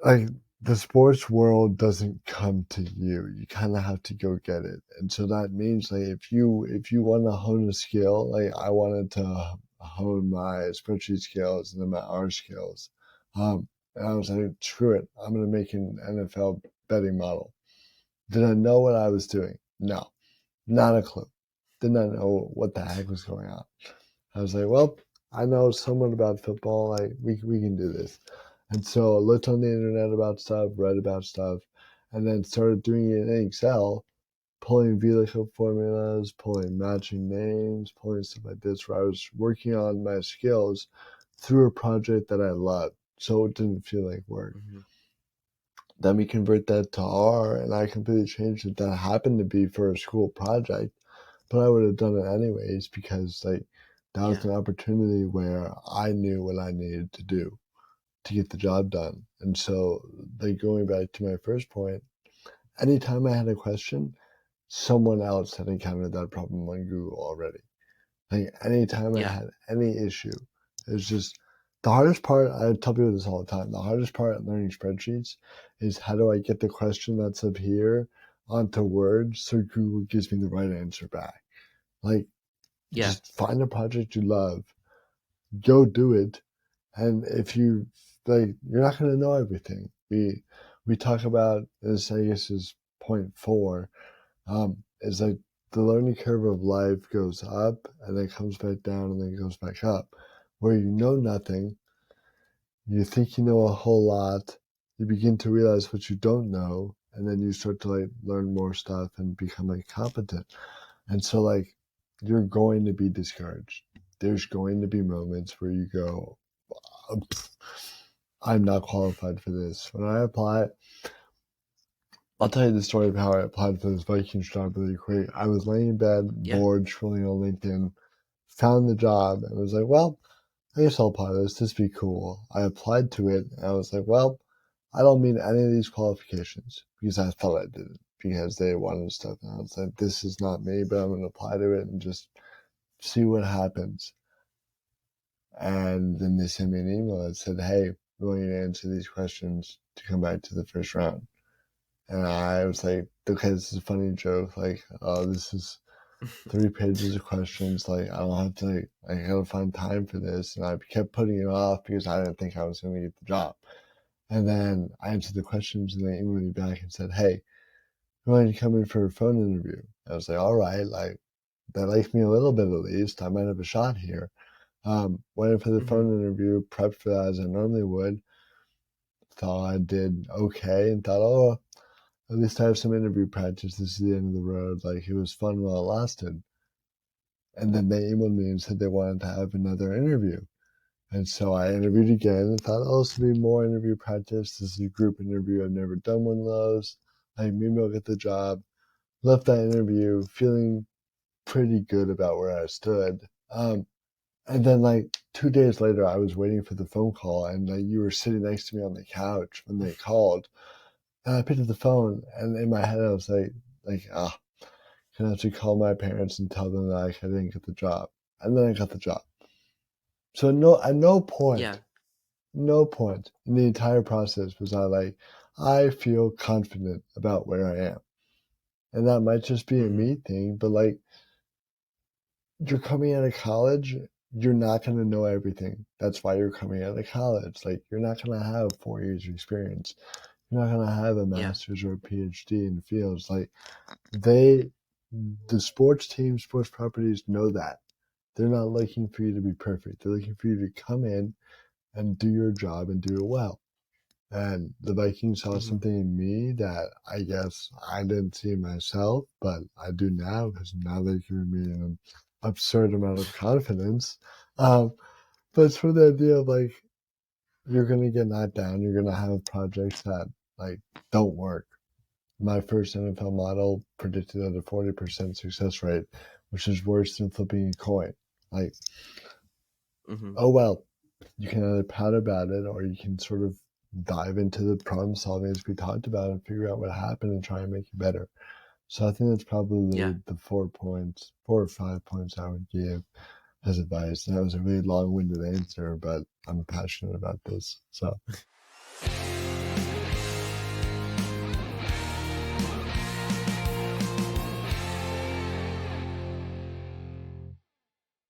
like the sports world doesn't come to you. You kind of have to go get it. And so that means like if you want to hone a skill, like I wanted to hone my spreadsheet skills and then my R skills. And I was like, screw it. I'm gonna make an NFL betting model. Did I know what I was doing? No, not a clue. Did not know what the heck was going on. I was like, well, I know somewhat about football. Like we can do this. And so I looked on the internet about stuff, read about stuff, and then started doing it in Excel, pulling VLOOKUP formulas, pulling matching names, pulling stuff like this, where I was working on my skills through a project that I loved. So it didn't feel like work. Mm-hmm. Then we convert that to R, and I completely changed it. That happened to be for a school project, but I would have done it anyways because like that was Yeah. an opportunity where I knew what I needed to do to get the job done. And so, like going back to my first point, anytime I had a question, someone else had encountered that problem on Google already. Like anytime I Yeah. had any issue, it was just the hardest part. I tell people this all the time. The hardest part in learning spreadsheets is how do I get the question that's up here onto Word so Google gives me the right answer back. Like Yeah. just find a project you love, go do it, and if you like, you're not going to know everything. We talk about this. I guess is point four. Is like the learning curve of life goes up and then comes back down and then goes back up, where you know nothing, you think you know a whole lot, you begin to realize what you don't know, and then you start to like learn more stuff and become like competent. And so like you're going to be discouraged. There's going to be moments where you go, I'm not qualified for this. When I apply, I'll tell you the story of how I applied for this Vikings job really quick. I was laying in bed, Yeah. bored, scrolling on LinkedIn, found the job, and was like, well, I guess I'll apply this. This would be cool. I applied to it, and I was like, well, I don't meet any of these qualifications because I thought I didn't because they wanted stuff. And I was like, this is not me, but I'm going to apply to it and just see what happens. And then they sent me an email that said, hey, we want you to answer these questions to come back to the first round. And I was like, okay, this is a funny joke. Like, oh, this is 3 pages of questions. Like, I don't have to, like, I gotta find time for this. And I kept putting it off because I didn't think I was going to get the job. And then I answered the questions and they emailed me back and said, hey, we want you to come in for a phone interview. I was like, all right, like, that likes me a little bit at least. I might have a shot here. Went in for the Mm-hmm. phone interview, prepped for that as I normally would. Thought I did okay and thought, oh, at least I have some interview practice. This is the end of the road. Like, it was fun while it lasted. And then they emailed me and said they wanted to have another interview. And so I interviewed again and thought, oh, this will be more interview practice. This is a group interview. I've never done one of those. Like, maybe I'll get the job. Left that interview feeling pretty good about where I stood. And then, like, 2 days later, I was waiting for the phone call, and like, you were sitting next to me on the couch when they called. And I picked up the phone, and in my head, I was like, ah, gonna have to call my parents and tell them that I didn't get the job. And then I got the job. So at Yeah. no point in the entire process was I like, I feel confident about where I am. And that might just be a Mm-hmm. me thing, but like, you're coming out of college, you're not going to know everything. That's why you're coming out of college. Like, you're not going to have 4 years of experience. You're not going to have a Yeah. master's or a PhD in fields. Like, they, the sports teams, sports properties know that. They're not looking for you to be perfect. They're looking for you to come in and do your job and do it well. And the Vikings saw Mm-hmm. something in me that I guess I didn't see in myself, but I do now because now they're giving me an absurd amount of confidence. Um, but it's for the idea of like, you're going to get knocked down. You're going to have projects that like don't work. My first NFL model predicted at a 40% success rate, which is worse than flipping a coin. Like, Mm-hmm. oh well, you can either pout about it or you can sort of dive into the problem solving as we talked about and figure out what happened and try and make it better. So I think that's Yeah. probably the 4 points, 4 or 5 points I would give as advice. And that was a really long winded answer, but I'm passionate about this. So